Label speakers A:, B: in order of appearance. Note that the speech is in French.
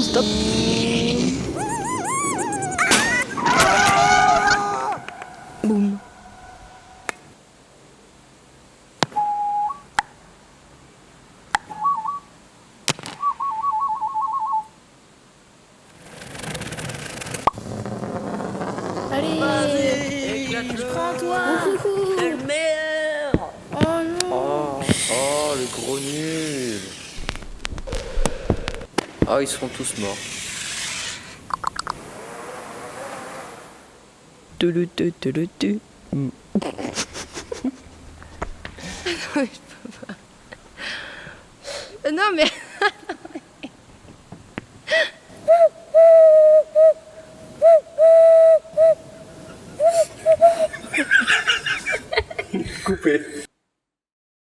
A: Stop. Boum. Allez,
B: Vas-y, éclate-le.
A: prends-toi.
B: T'es le meilleur.
A: Oh non.
B: Oh, le gros nul. Oh, ils sont tous morts.
A: Tu. Non mais
B: Coupé.